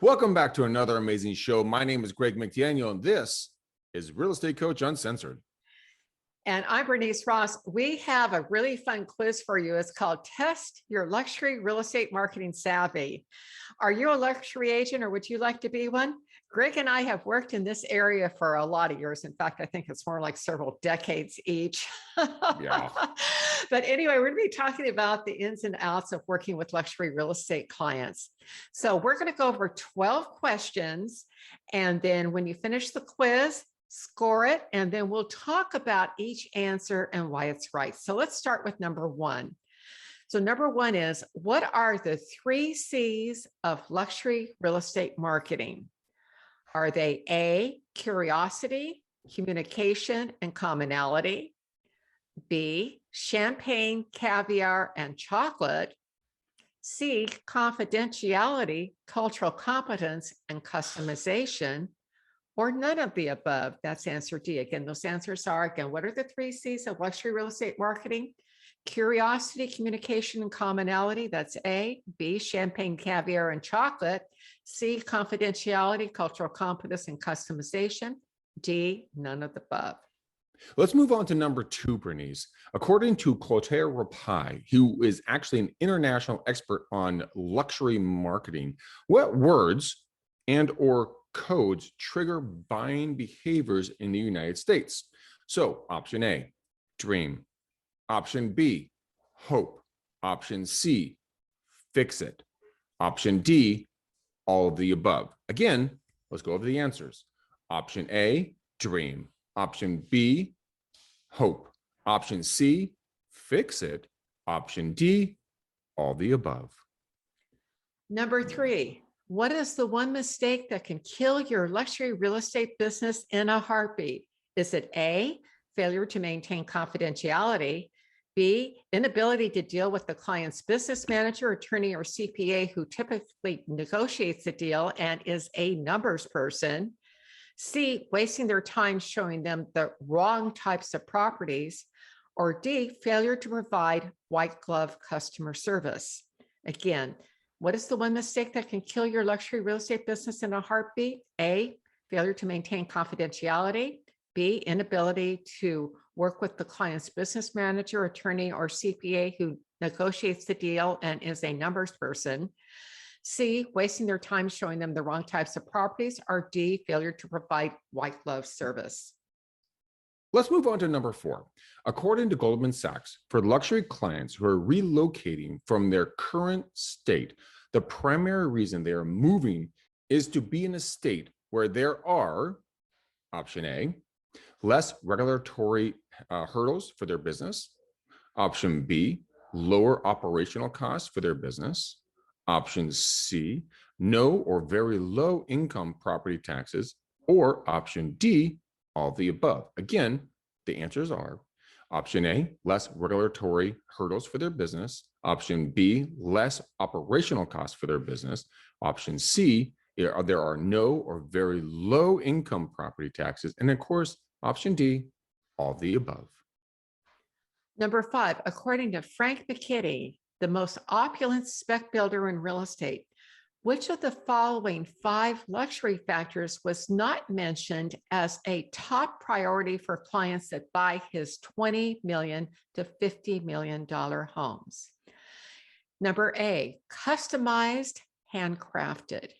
Welcome back to another amazing show. My name is Greg McDaniel, and this is Real Estate Coach Uncensored. And I'm Bernice Ross. We have a really fun quiz for you. It's called Test Your Luxury Real Estate Marketing Savvy. Are you a luxury agent or would you like to be one? Greg and I have worked in this area for a lot of years. In fact, I think it's more like several decades each. Yeah. But anyway, we're going to be talking about the ins and outs of working with luxury real estate clients. So we're going to go over 12 questions. And then when you finish the quiz, score it, and then we'll talk about each answer and why it's right. So let's start with number one. So number one is, what are the 3 C's of luxury real estate marketing? Are they A, curiosity, communication, and commonality? B, champagne, caviar, and chocolate? C, confidentiality, cultural competence, and customization? Or none of the above? That's answer D. Again, those answers are, again, what are the 3 C's of luxury real estate marketing? Curiosity, communication, and commonality. That's A. B, champagne, caviar, and chocolate. C, confidentiality, cultural competence, and customization. D, none of the above. Let's move on to number 2, Bernice. According to Clotaire Rapaille, who is actually an international expert on luxury marketing, what words and or codes trigger buying behaviors in the United States? So option A, dream. Option B, hope. Option C, fix it. Option D, all of the above. Again, let's go over the answers. Option A, dream. Option B, hope. Option C, fix it. Option D, all the above. Number 3, what is the one mistake that can kill your luxury real estate business in a heartbeat? Is it A, failure to maintain confidentiality? B, inability to deal with the client's business manager, attorney, or CPA who typically negotiates the deal and is a numbers person? C, wasting their time showing them the wrong types of properties? Or D, failure to provide white glove customer service? Again, what is the one mistake that can kill your luxury real estate business in a heartbeat? A, failure to maintain confidentiality. B, inability to work with the client's business manager, attorney, or CPA who negotiates the deal and is a numbers person. C, wasting their time showing them the wrong types of properties. Or D, failure to provide white glove service. Let's move on to number 4. According to Goldman Sachs, for luxury clients who are relocating from their current state, the primary reason they are moving is to be in a state where there are, option A, less regulatory hurdles for their business. Option B, lower operational costs for their business. Option C, no or very low income property taxes. Or option D, all the above. Again, the answers are option A, less regulatory hurdles for their business. Option B, less operational costs for their business. Option C, there are no or very low income property taxes. And of course, option D, all the above. Number 5, according to Frank McKinney, the most opulent spec builder in real estate, which of the following 5 luxury factors was not mentioned as a top priority for clients that buy his $20 million to $50 million homes? Number A, customized, handcrafted.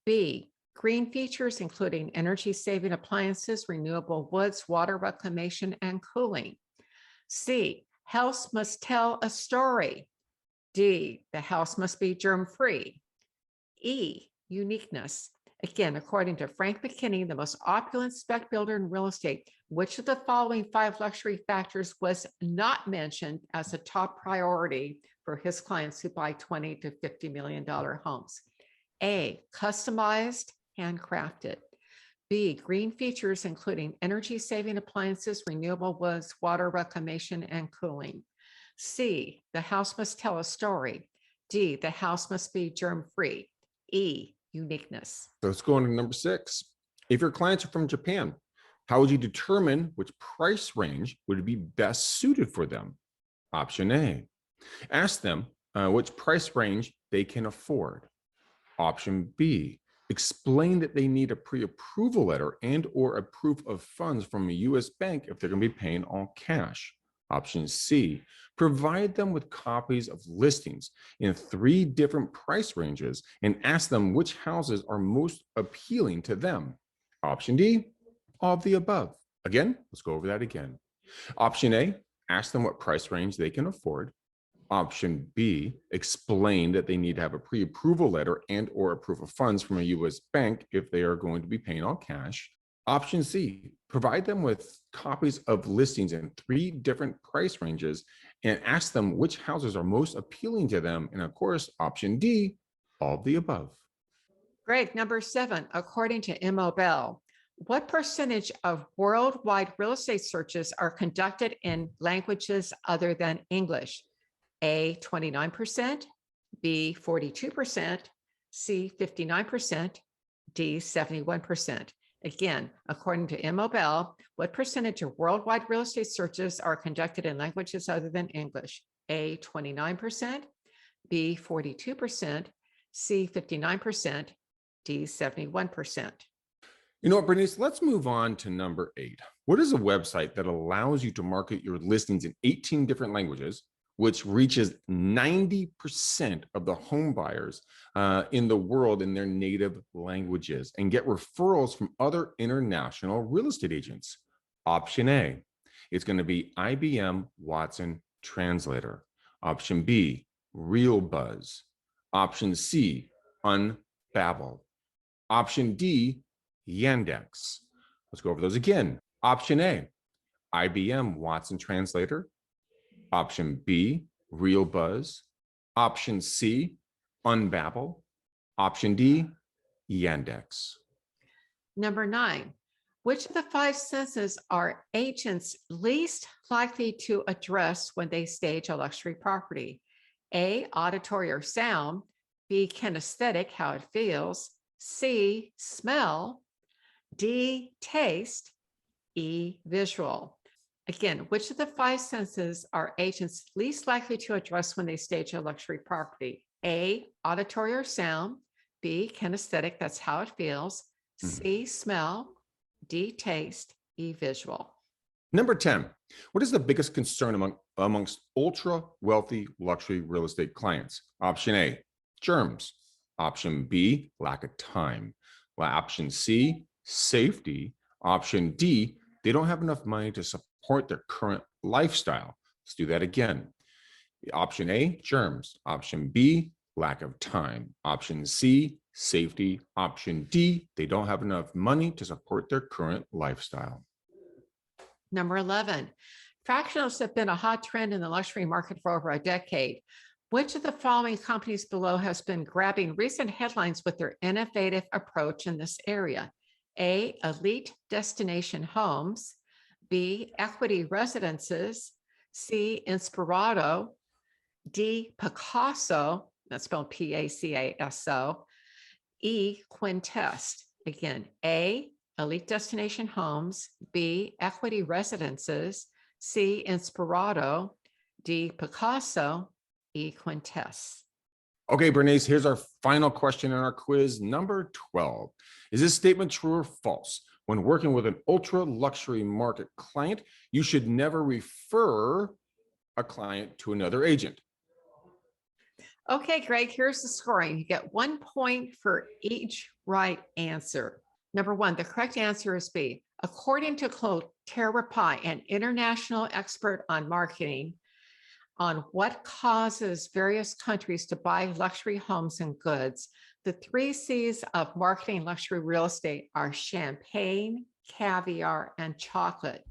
B, green features, including energy-saving appliances, renewable woods, water reclamation, and cooling. C, house must tell a story. D, the house must be germ-free. E, uniqueness. Again, according to Frank McKinney, the most opulent spec builder in real estate, which of the following 5 luxury factors was not mentioned as a top priority for his clients who buy $20 to $50 million homes? A, customized, handcrafted. B, green features, including energy-saving appliances, renewable woods, water reclamation, and cooling. C, the house must tell a story. D, the house must be germ-free. E, uniqueness. So let's go on to number 6. If your clients are from Japan, how would you determine which price range would be best suited for them? Option A, ask them which price range they can afford. Option B, explain that they need a pre-approval letter and or a proof of funds from a U.S. bank if they're going to be paying all cash. Option C, provide them with copies of listings in 3 different price ranges and ask them which houses are most appealing to them. Option D, all of the above. Again, let's go over that again. Option A, ask them what price range they can afford. Option B, explain that they need to have a pre-approval letter and or a proof of funds from a U.S. bank if they are going to be paying all cash. Option C, provide them with copies of listings in 3 different price ranges and ask them which houses are most appealing to them. And of course, option D, all of the above. Great. Number 7, according to M.O. Bell, what percentage of worldwide real estate searches are conducted in languages other than English? A, 29%, B, 42%, C, 59%, D, 71%. Again, according to M.O. Bell, what percentage of worldwide real estate searches are conducted in languages other than English? A, 29%, B, 42%, C, 59%, D, 71%. You know what, Bernice, let's move on to number 8. What is a website that allows you to market your listings in 18 different languages, which reaches 90% of the home buyers in the world in their native languages and get referrals from other international real estate agents? Option A, it's going to be IBM Watson Translator. Option B, RealBuzz. Option C, Unbabel. Option D, Yandex. Let's go over those again. Option A, IBM Watson Translator. Option B, RealBuzz. Option C, Unbabel. Option D, Yandex. Number 9, which of the 5 senses are agents least likely to address when they stage a luxury property? A, auditory or sound. B, kinesthetic, how it feels. C, smell. D, taste. E, visual. Again, which of the 5 senses are agents least likely to address when they stage a luxury property? A, auditory or sound. B, kinesthetic, that's how it feels. C, smell. D, taste. E, visual. Number 10, what is the biggest concern amongst ultra wealthy luxury real estate clients? Option A, germs. Option B, lack of time. Option C, safety. Option D, they don't have enough money to support their current lifestyle. Let's do that again. Option A, germs. Option B, lack of time. Option C, safety. Option D, they don't have enough money to support their current lifestyle. Number 11, fractionals have been a hot trend in the luxury market for over a decade. Which of the following companies below has been grabbing recent headlines with their innovative approach in this area? A, Elite Destination Homes. B, Equity Residences. C, Inspirato. D, Picasso, that's spelled P-A-C-A-S-O. E, Quintest. Again, A, Elite Destination Homes. B, Equity Residences. C, Inspirato. D, Picasso. E, Quintest. Okay, Bernice, here's our final question in our quiz, number 12. Is this statement true or false? When working with an ultra luxury market client, you should never refer a client to another agent. Okay, Greg, here's the scoring. You get 1 point for each right answer. Number 1, the correct answer is B. According to Clotaire Rapaille, an international expert on marketing, on what causes various countries to buy luxury homes and goods, the 3 C's of marketing luxury real estate are champagne, caviar, and chocolate.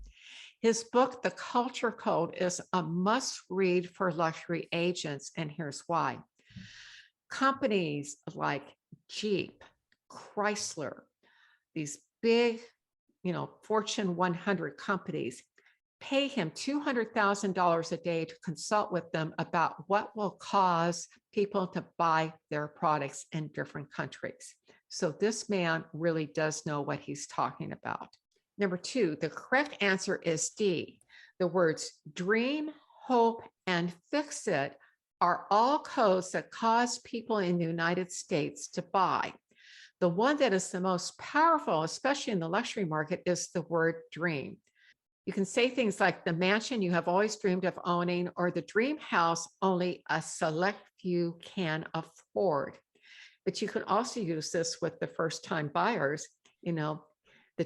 His book, The Culture Code, is a must-read for luxury agents, and here's why. Companies like Jeep, Chrysler, these big, Fortune 100 companies, pay him $200,000 a day to consult with them about what will cause people to buy their products in different countries. So this man really does know what he's talking about. Number 2, the correct answer is D. The words dream, hope, and fix it are all codes that cause people in the United States to buy. The one that is the most powerful, especially in the luxury market, is the word dream. You can say things like the mansion you have always dreamed of owning, or the dream house only a select few can afford. But you can also use this with the first-time buyers, the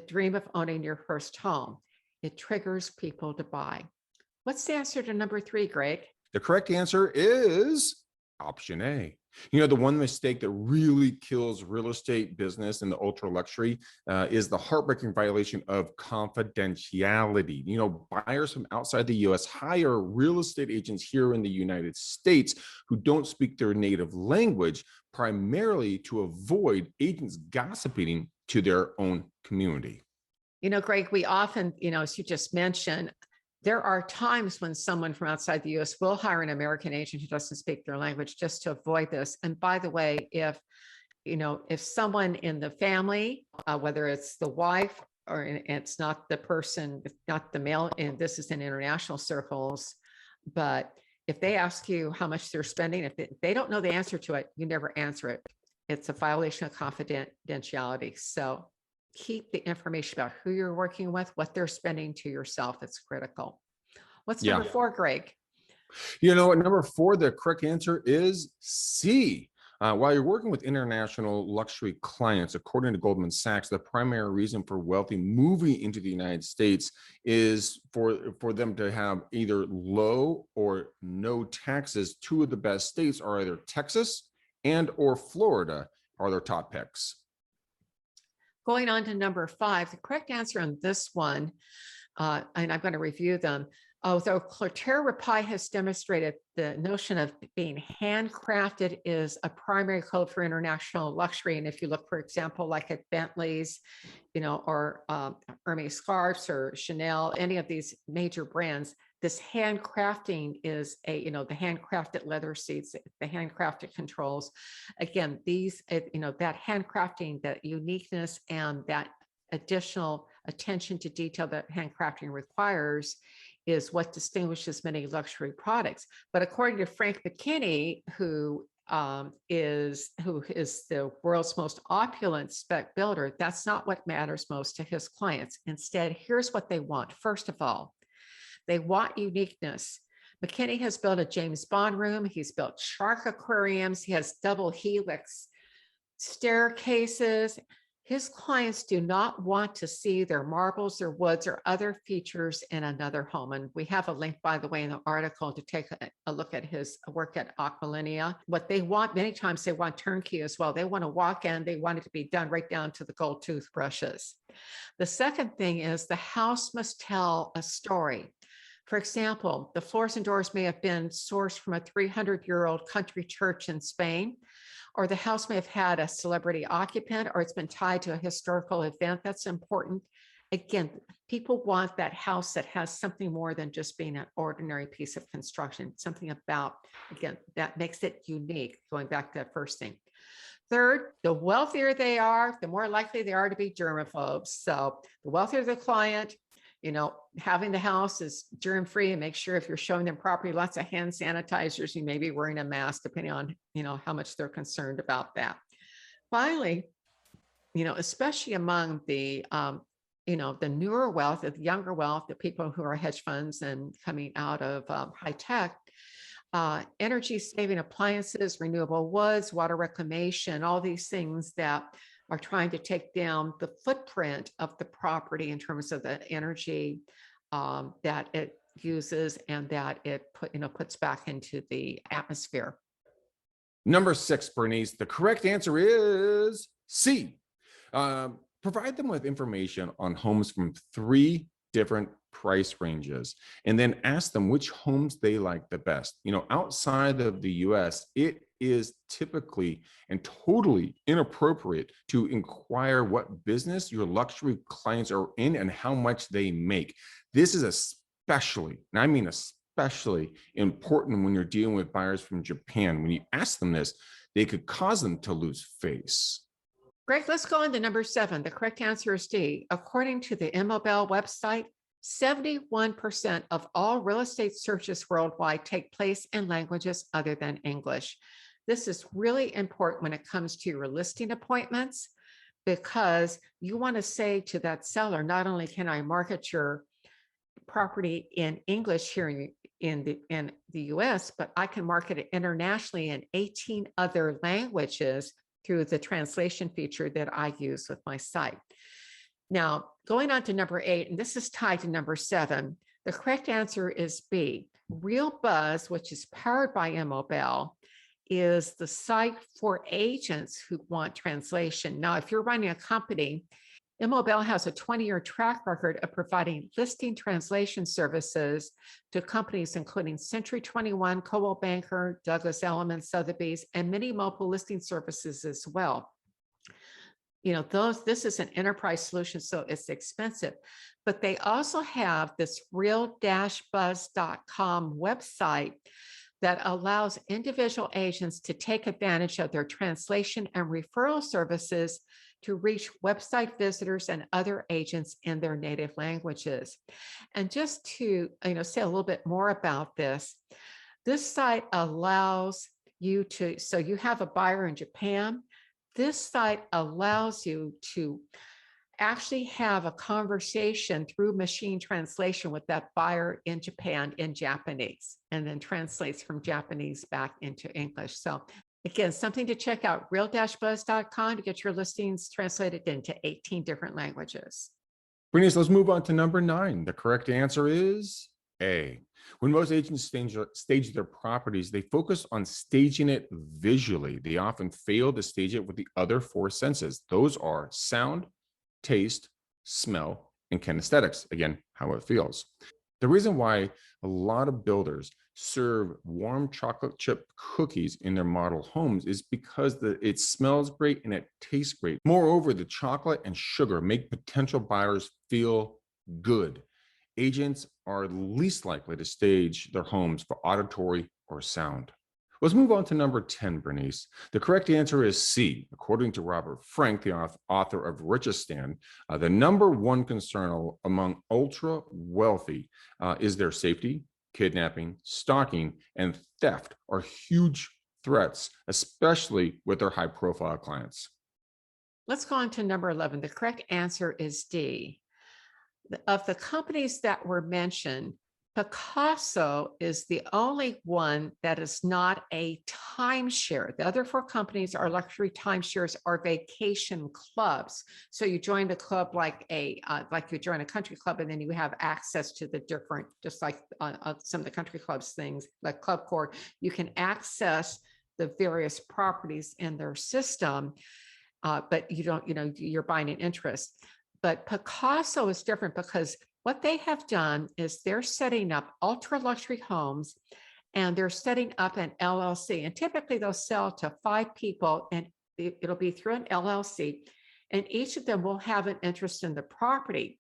dream of owning your first home. It triggers people to buy. What's the answer to number 3, Greg? The correct answer is option A. The one mistake that really kills real estate business in the ultra luxury is the heartbreaking violation of confidentiality. Buyers from outside the US hire real estate agents here in the United States who don't speak their native language, primarily to avoid agents gossiping to their own community. Greg, we often, as you just mentioned, there are times when someone from outside the US will hire an American agent who doesn't speak their language just to avoid this. And by the way, if someone in the family, whether it's the wife or it's not the person, not the male, and this is in international circles, but if they ask you how much they're spending, if they don't know the answer to it, you never answer it. It's a violation of confidentiality. So keep the information about who you're working with, what they're spending to yourself. It's critical. What's number 4, Greg? At number 4, the correct answer is C. While you're working with international luxury clients, according to Goldman Sachs, the primary reason for wealthy moving into the United States is for them to have either low or no taxes. 2 of the best states are either Texas and or Florida are their top picks. Going on to number 5, the correct answer on this one, and I'm going to review them. Although Clotaire Rapaille has demonstrated the notion of being handcrafted is a primary code for international luxury. And if you look, for example, like at Bentley's, or Hermes scarves or Chanel, any of these major brands, this handcrafting is the handcrafted leather seats, the handcrafted controls. Again, these, that handcrafting, that uniqueness and that additional attention to detail that handcrafting requires is what distinguishes many luxury products. But according to Frank McKinney, who is the world's most opulent spec builder, that's not what matters most to his clients. Instead, here's what they want. First of all, they want uniqueness. McKinney has built a James Bond room. He's built shark aquariums. He has double helix staircases. His clients do not want to see their marbles, their woods, or other features in another home. And we have a link, by the way, in the article to take a look at his work at Aquilinia. What they want, many times they want turnkey as well. They want to walk in, they want it to be done right down to the gold toothbrushes. The second thing is the house must tell a story. For example, the floors and doors may have been sourced from a 300-year-old country church in Spain, or the house may have had a celebrity occupant, or it's been tied to a historical event that's important. Again, people want that house that has something more than just being an ordinary piece of construction, something about, again, that makes it unique, going back to that first thing. Third, the wealthier they are, the more likely they are to be germaphobes. So the wealthier the client, having the house is germ-free, and make sure if you're showing them property, lots of hand sanitizers, you may be wearing a mask depending on, how much they're concerned about that. Finally, especially among the, the newer wealth, the younger wealth, the people who are hedge funds and coming out of high tech, energy saving appliances, renewable woods, water reclamation, all these things that are trying to take down the footprint of the property in terms of the energy that it uses and that it puts back into the atmosphere. Number 6, Bernice, the correct answer is C. Provide them with information on homes from 3 different price ranges, and then ask them which homes they like the best. Outside of the US, it is typically and totally inappropriate to inquire what business your luxury clients are in and how much they make. This is especially, and I mean especially, important when you're dealing with buyers from Japan. When you ask them this, they could cause them to lose face. Greg, let's go on to number 7. The correct answer is D. According to the Immobile website, 71% of all real estate searches worldwide take place in languages other than English. This is really important when it comes to your listing appointments, because you want to say to that seller, not only can I market your property in English here in the US, but I can market it internationally in 18 other languages through the translation feature that I use with my site. Now, going on to number 8, and this is tied to number 7, the correct answer is B. Real Buzz, which is powered by Immobile, is the site for agents who want translation. Now, if you're running a company, Immobile has a 20-year track record of providing listing translation services to companies including Century 21, Coldwell Banker, Douglas Elliman, Sotheby's, and many mobile listing services as well. You know, this is an enterprise solution, so it's expensive, but they also have this real-buzz.com website that allows individual agents to take advantage of their translation and referral services to reach website visitors and other agents in their native languages. And just to say a little bit more about this site allows you to, so you have a buyer in Japan, this site allows you to actually have a conversation through machine translation with that buyer in Japan in Japanese, and then translates from Japanese back into English. So again, something to check out, real-buzz.com to get your listings translated into 18 different languages. Bernice, let's move on to number 9. The correct answer is A. When most agents stage their properties, they focus on staging it visually. They often fail to stage it with the other 4 senses. Those are sound, taste, smell, and kinesthetics. Again, how it feels. The reason why a lot of builders serve warm chocolate chip cookies in their model homes is because it smells great and it tastes great. Moreover, the chocolate and sugar make potential buyers feel good. Agents are least likely to stage their homes for auditory or sound. Let's move on to number 10, Bernice. The correct answer is C. According to Robert Frank, the author of Richistan, the number 1 concern among ultra wealthy is their safety. Kidnapping, stalking, and theft are huge threats, especially with their high-profile clients. Let's go on to number 11. The correct answer is D. Of the companies that were mentioned, Picasso is the only one that is not a timeshare. The other 4 companies are luxury timeshares or vacation clubs. So you join the club like you join a country club, and then you have access to the different, just like some of the country clubs things like Club Core, you can access the various properties in their system, but you don't, you're buying an interest. But Picasso is different because what they have done is they're setting up ultra luxury homes, and they're setting up an LLC, and typically they'll sell to 5 people, and it'll be through an LLC, and each of them will have an interest in the property.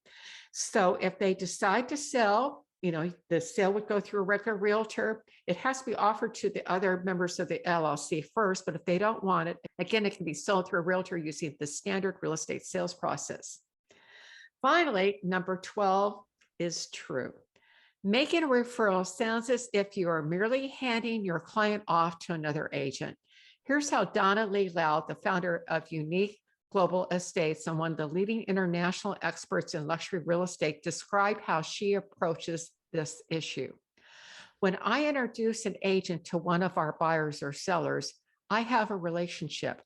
So if they decide to sell, the sale would go through a regular realtor. It has to be offered to the other members of the LLC first, but if they don't want it, again, it can be sold through a realtor using the standard real estate sales process. Finally, number 12 is true. Making a referral sounds as if you are merely handing your client off to another agent. Here's how Donna Lee Lau, the founder of Unique Global Estates and one of the leading international experts in luxury real estate, described how she approaches this issue. When I introduce an agent to one of our buyers or sellers, I have a relationship.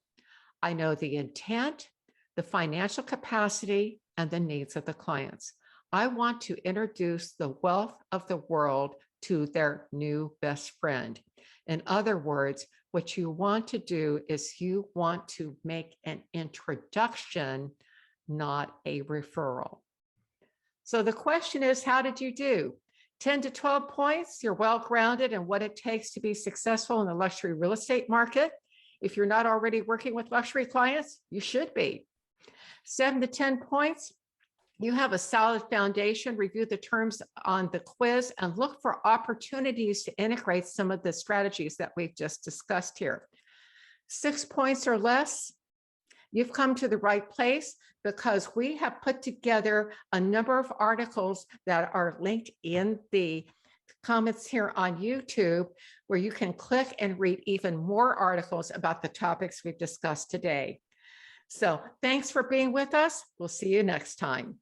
I know the intent, the financial capacity, and the needs of the clients. I want to introduce the wealth of the world to their new best friend. In other words, what you want to do is you want to make an introduction, not a referral. So the question is, how did you do? 10 to 12 points. You're well-grounded in what it takes to be successful in the luxury real estate market. If you're not already working with luxury clients, you should be. 7 to 10 points. You have a solid foundation. Review the terms on the quiz and look for opportunities to integrate some of the strategies that we've just discussed here. 6 points or less. You've come to the right place because we have put together a number of articles that are linked in the comments here on YouTube, where you can click and read even more articles about the topics we've discussed today. So thanks for being with us. We'll see you next time.